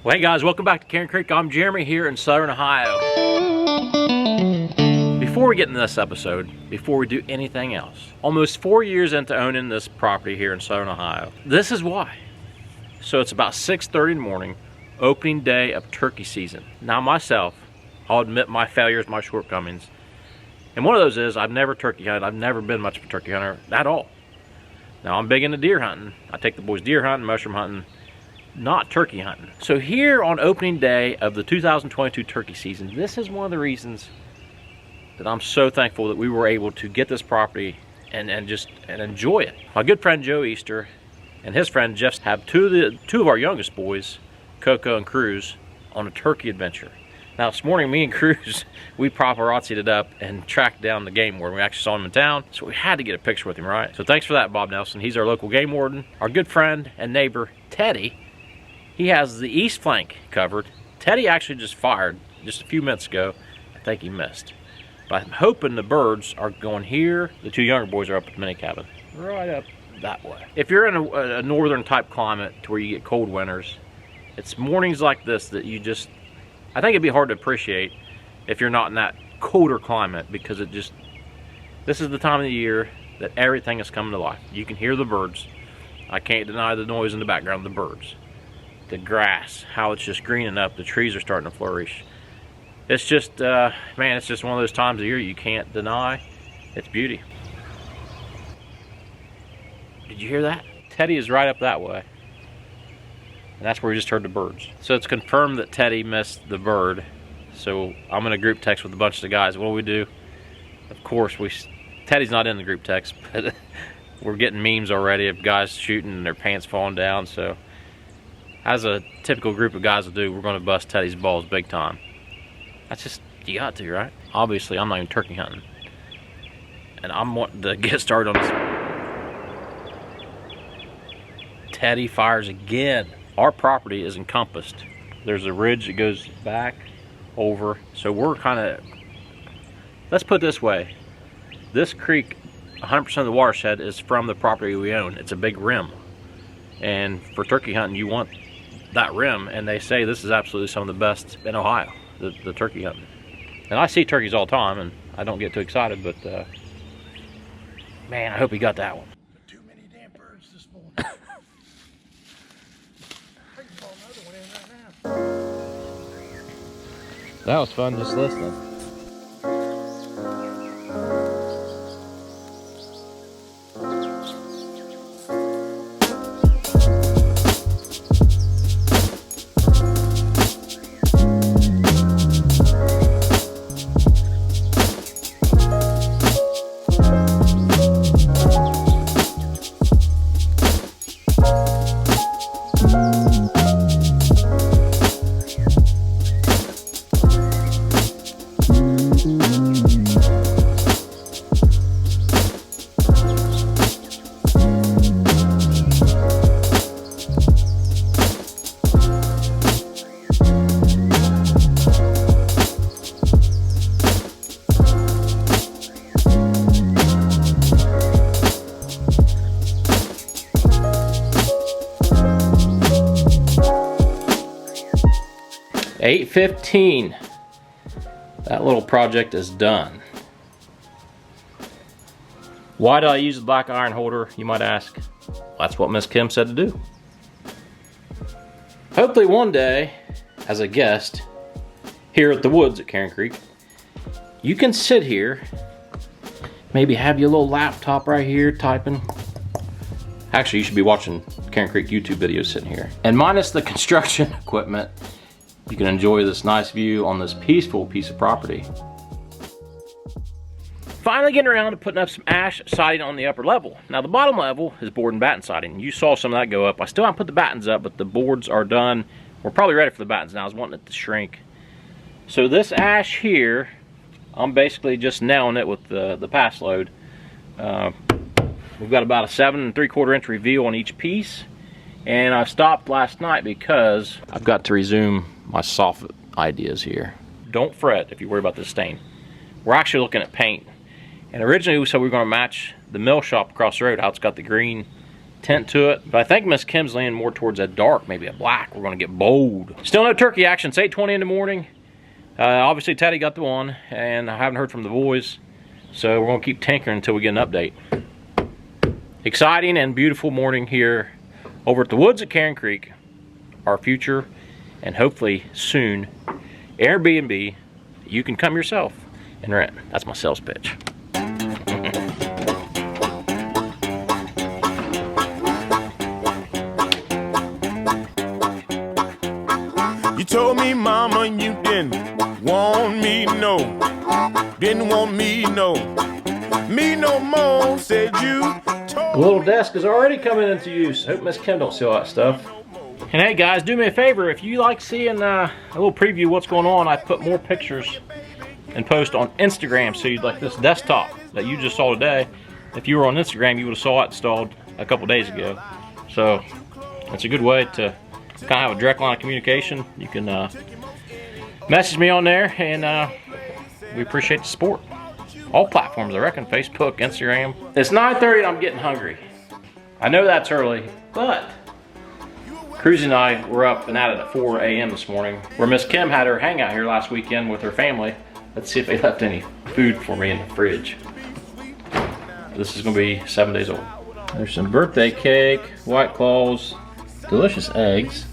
Well, hey guys, welcome back to Cairn Creek. I'm Jeremy here in Southern Ohio. Before we get into this episode, before we do anything else, almost 4 years into owning this property here in Southern Ohio, this is why. So it's about 6:30 in the morning, opening day of turkey season. Now myself, I'll admit my failures, my shortcomings. And one of those is I've never turkey hunted. I've never been much of a turkey hunter at all. Now I'm big into deer hunting. I take the boys deer hunting, mushroom hunting, not turkey hunting. So here on opening day of the 2022 turkey season, this is one of the reasons that I'm so thankful that we were able to get this property and enjoy it. My good friend Joe Easter and his friend Jeff have two of our youngest boys, Coco and Cruz, on a turkey adventure. Now this morning, me and Cruz, we paparazzi'd it up and tracked down the game warden. We actually saw him in town, so we had to get a picture with him, right? So thanks for that, Bob Nelson. He's our local game warden. Our good friend and neighbor, Teddy, he has the east flank covered. Teddy actually just fired just a few minutes ago. I think he missed. But I'm hoping the birds are going here. The two younger boys are up at the mini cabin, right up that way. If you're in a northern type climate to where you get cold winters, it's mornings like this that you just, I think it'd be hard to appreciate if you're not in that colder climate, because this is the time of the year that everything is coming to life. You can hear the birds. I can't deny the noise in the background of the birds. The grass, how it's just greening up, the trees are starting to flourish. It's just, man, it's just one of those times of year you can't deny its beauty. Did you hear that? Teddy is right up that way. And that's where we just heard the birds. So it's confirmed that Teddy missed the bird. So I'm in a group text with a bunch of the guys. What do we do? Of course, Teddy's not in the group text, but we're getting memes already of guys shooting and their pants falling down. So as a typical group of guys will do, we're going to bust Teddy's balls big time. That's just, you got to, right? Obviously, I'm not even turkey hunting. And I'm wanting to get started on this. Teddy fires again. Our property is encompassed. There's a ridge that goes back over. So we're kind of, let's put it this way. This creek, 100% of the watershed is from the property we own. It's a big rim. And for turkey hunting, you want that rim, and they say this is absolutely some of the best in Ohio, the turkey hunting. And I see turkeys all the time, and I don't get too excited, but man, I hope he got that one. Too many damn birds this morning. I can call another one in right now. That was fun just listening. $8:15. That little project is done. Why do I use the black iron holder, you might ask? That's what Miss Kim said to do. Hopefully one day, as a guest here at the woods at Cairn Creek, you can sit here, maybe have your little laptop right here typing. Actually, you should be watching Cairn Creek YouTube videos sitting here. And minus the construction equipment, you can enjoy this nice view on this peaceful piece of property. Finally getting around to putting up some ash siding on the upper level. Now the bottom level is board and batten siding. You saw some of that go up. I still haven't put the battens up, but the boards are done. We're probably ready for the battens now. I was wanting it to shrink. So this ash here, I'm basically just nailing it with the pass load. We've got about a 7 3/4 inch reveal on each piece. And I stopped last night because I've got to resume my soffit ideas here. Don't fret if you worry about the stain. We're actually looking at paint. And originally we said we were going to match the mill shop across the road, how it's got the green tint to it. But I think Miss Kim's leaning more towards a dark, maybe a black. We're gonna get bold. Still no turkey action. It's 8:20 in the morning. Obviously Teddy got the one, and I haven't heard from the boys. So we're gonna keep tinkering until we get an update. Exciting and beautiful morning here over at the woods at Cairn Creek. Our future, and hopefully soon, Airbnb. You can come yourself and rent. That's my sales pitch. You told me, mama, you didn't want me, no. Didn't want me, no. Me no more, said you. The little desk is already coming into use. Hope Miss Kim don't see all that stuff. And hey guys, do me a favor, if you like seeing a little preview of what's going on, I put more pictures and post on Instagram. So you'd like this desktop that you just saw today. If you were on Instagram, you would have saw it installed a couple days ago. So it's a good way to kind of have a direct line of communication. You can message me on there, and we appreciate the support. All platforms, I reckon, Facebook, Instagram. It's 9:30 and I'm getting hungry. I know that's early, but Cruzy and I were up and at it at 4 a.m. this morning, where Miss Kim had her hangout here last weekend with her family. Let's see if they left any food for me in the fridge. This is gonna be 7 days old. There's some birthday cake, White Claws, delicious eggs,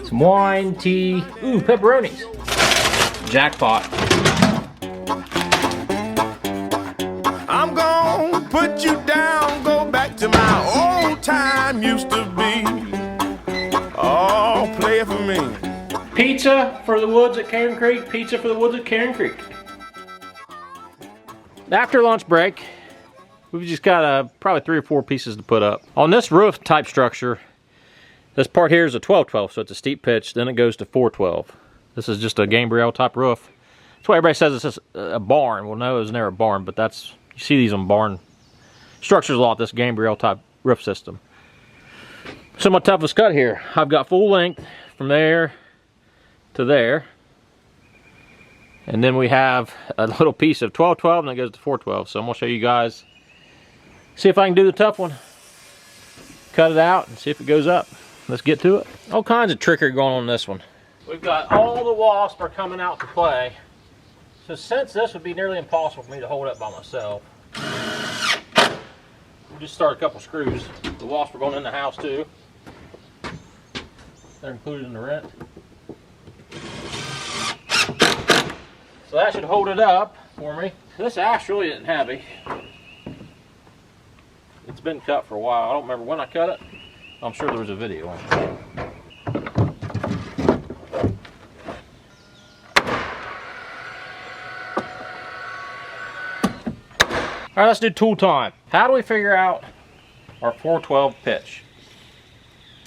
some wine, tea, ooh, pepperonis. Jackpot. I'm gonna put you down, go back to my old time used to be. Oh, play it for me. Pizza for the woods at Cairn Creek. Pizza for the woods at Cairn Creek. After lunch break, we've just got probably 3 or 4 pieces to put up. On this roof type structure, this part here is a 12-12, so it's a steep pitch, then it goes to 4-12. This is just a gambrel type roof. That's why everybody says it's just a barn. Well, no, it was never a barn, but that's, you see these on barn structures a lot, this gambrel type roof system. So my toughest cut here, I've got full length from there to there. And then we have a little piece of 12-12 and it goes to 4-12. So I'm gonna show you guys, see if I can do the tough one. Cut it out and see if it goes up. Let's get to it. All kinds of trickery going on in this one. We've got all the wasps are coming out to play. So since this would be nearly impossible for me to hold up by myself, we'll just start a couple screws. The wasps are going in the house too. They're included in the rent. So that should hold it up for me. This ash really isn't heavy. It's been cut for a while. I don't remember when I cut it. I'm sure there was a video on it. All right, let's do tool time. How do we figure out our 4-12 pitch?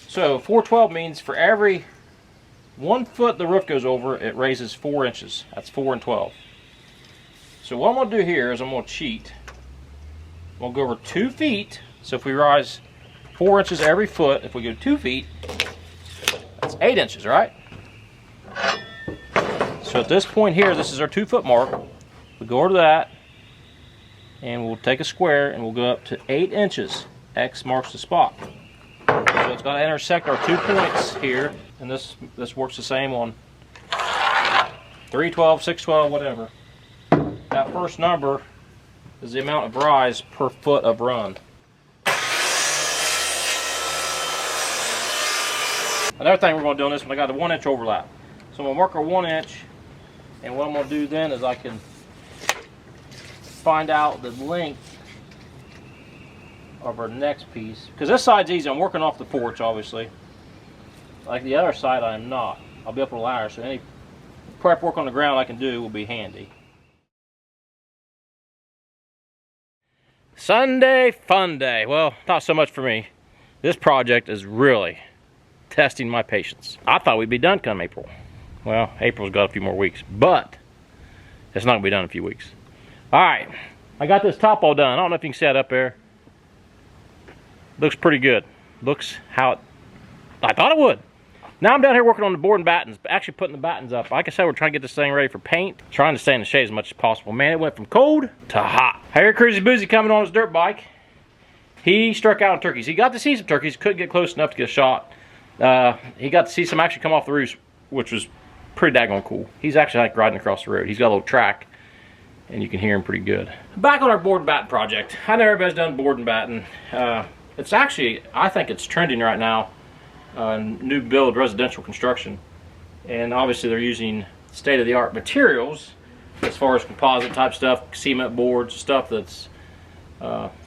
So 4-12 means for every 1 foot the roof goes over, it raises 4 inches. That's 4 and 12. So what I'm gonna do here is I'm gonna cheat. We'll go over 2 feet. So if we rise 4 inches every foot, if we go 2 feet, that's 8 inches, right? So at this point here, this is our 2 foot mark. We go over to that, and we'll take a square and we'll go up to 8 inches. X marks the spot. So it's got to intersect our 2 points here, and this works the same on 3-12, 6-12, whatever. That first number is the amount of rise per foot of run. Another thing we're going to do on this one, I got a 1 inch overlap. So I'm going to mark our 1 inch, and what I'm going to do then is I can find out the length of our next piece, because this side's easy. I'm working off the porch, obviously. Like the other side, I'm not. I'll be up on a ladder, so any prep work on the ground I can do will be handy. Sunday fun day. Well, not so much for me. This project is really testing my patience. I thought we'd be done come April. Well, April's got a few more weeks, but it's not gonna be done in a few weeks. All right, I got this top all done. I don't know if you can see that up there. Looks pretty good. Looks how I thought it would. Now I'm down here working on the board and battens, actually putting the battens up. Like I said, we're trying to get this thing ready for paint. Trying to stay in the shade as much as possible. Man, it went from cold to hot. I hear Cruzy Boozy coming on his dirt bike. He struck out on turkeys. He got to see some turkeys, couldn't get close enough to get a shot. He got to see some actually come off the roost, which was pretty daggone cool. He's actually like riding across the road. He's got a little track, and you can hear him pretty good. Back on our board and batten project. I know everybody's done board and batten. It's actually, I think it's trending right now, new build residential construction. And obviously they're using state-of-the-art materials as far as composite type stuff, cement boards, stuff that's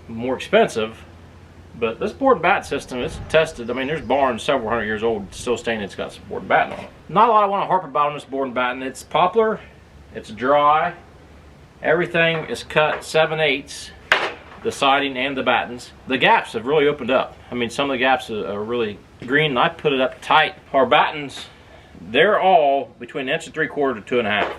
more expensive. But this board and batten system, it's tested. I mean, there's barns several hundred years old still stating it's got some board and batten on it. Not a lot I want to harp about on this board and batten. It's poplar, it's dry, everything is cut 7/8, the siding and the battens. The gaps have really opened up. I mean, some of the gaps are really green, and I put it up tight. Our battens, they're all between 1 3/4 to 2.5.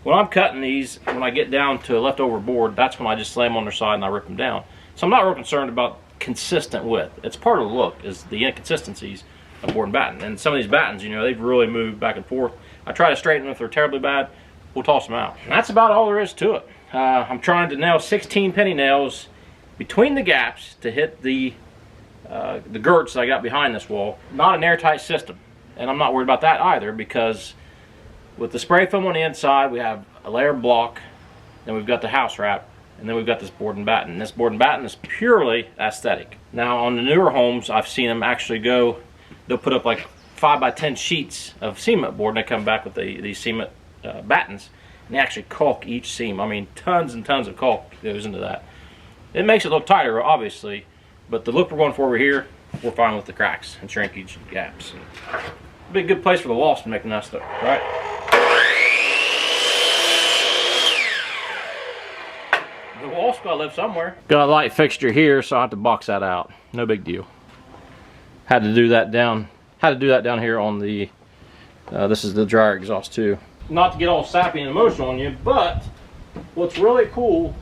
When I'm cutting these, when I get down to a leftover board, that's when I just slam on their side and I rip them down. So I'm not real concerned about consistent width. It's part of the look, is the inconsistencies of board and batten. And some of these battens, you know, they've really moved back and forth. I try to straighten them if they're terribly bad. We'll toss them out. And that's about all there is to it. I'm trying to nail 16 penny nails between the gaps to hit the girts that I got behind this wall. Not an airtight system, and I'm not worried about that either, because with the spray foam on the inside, we have a layer of block, then we've got the house wrap, and then we've got this board and batten. And this board and batten is purely aesthetic. Now on the newer homes, I've seen them actually go, they'll put up like 5x10 sheets of cement board, and they come back with these cement battens, and they actually caulk each seam. I mean, tons and tons of caulk goes into that. It makes it look tighter, obviously, but the look we're going for over here, we're fine with the cracks and shrinkage and gaps. It'd be a good place for the wasp to make a nest, right? The wasp gotta live somewhere. Got a light fixture here, so I have to box that out. No big deal. Had to do that down here on the. This is the dryer exhaust too. Not to get all sappy and emotional on you, but what's really cool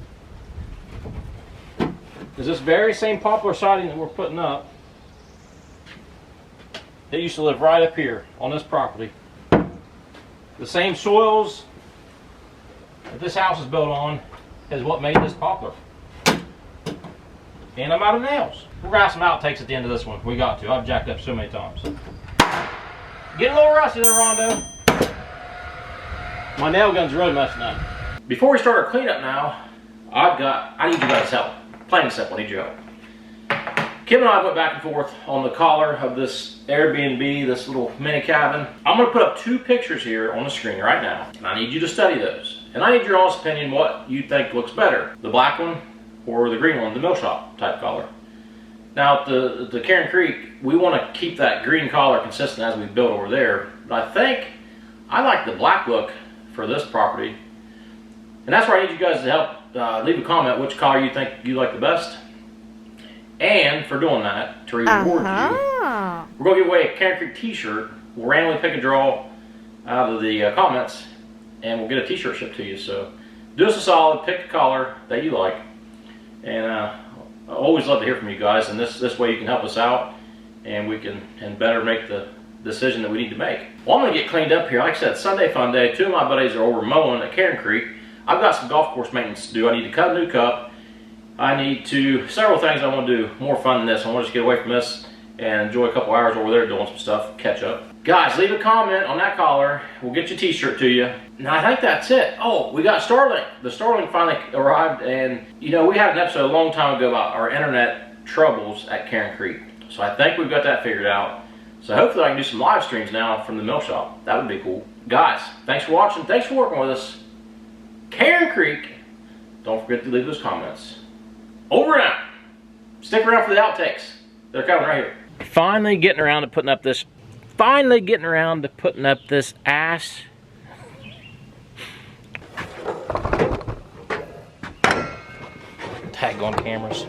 is this very same poplar siding that we're putting up. It used to live right up here on this property. The same soils that this house is built on is what made this poplar. And I'm out of nails. We're gonna have some outtakes at the end of this one. We got to. I've jacked up so many times. Getting a little rusty there, Rondo. My nail gun's really messing up. Before we start our cleanup now, I need you guys' help. Plain and simple, I need your help. Kim and I went back and forth on the collar of this Airbnb, this little mini cabin. I'm gonna put up 2 pictures here on the screen right now, and I need you to study those. And I need your honest opinion what you think looks better, the black one or the green one, the mill shop type collar. Now at the Cairn Creek, we wanna keep that green collar consistent as we build over there, but I think I like the black look for this property. And that's where I need you guys to help leave a comment which color you think you like the best. And for doing that, to reward you, we're going to give away a Cairn Creek t-shirt. We'll randomly pick a draw out of the comments, and we'll get a t-shirt shipped to you. So do us a solid, pick a color that you like. And I always love to hear from you guys, and this way you can help us out, and we can better make the decision that we need to make. Well, I'm going to get cleaned up here. Like I said, Sunday fun day. 2 of my buddies are over mowing at Cairn Creek. I've got some golf course maintenance to do. I need to cut a new cup. I need to, several things I want to do more fun than this. I want to just get away from this and enjoy a couple hours over there doing some stuff, catch up. Guys, leave a comment on that collar. We'll get your t-shirt to you. Now, I think that's it. Oh, we got Starlink. The Starlink finally arrived, and you know, we had an episode a long time ago about our internet troubles at Cairn Creek. So I think we've got that figured out. So hopefully I can do some live streams now from the mill shop. That would be cool. Guys, thanks for watching. Thanks for working with us. Cairn Creek. Don't forget to leave those comments. Over and out. Stick around for the outtakes. They're coming right here. Finally getting around to putting up this ass. Tag on cameras.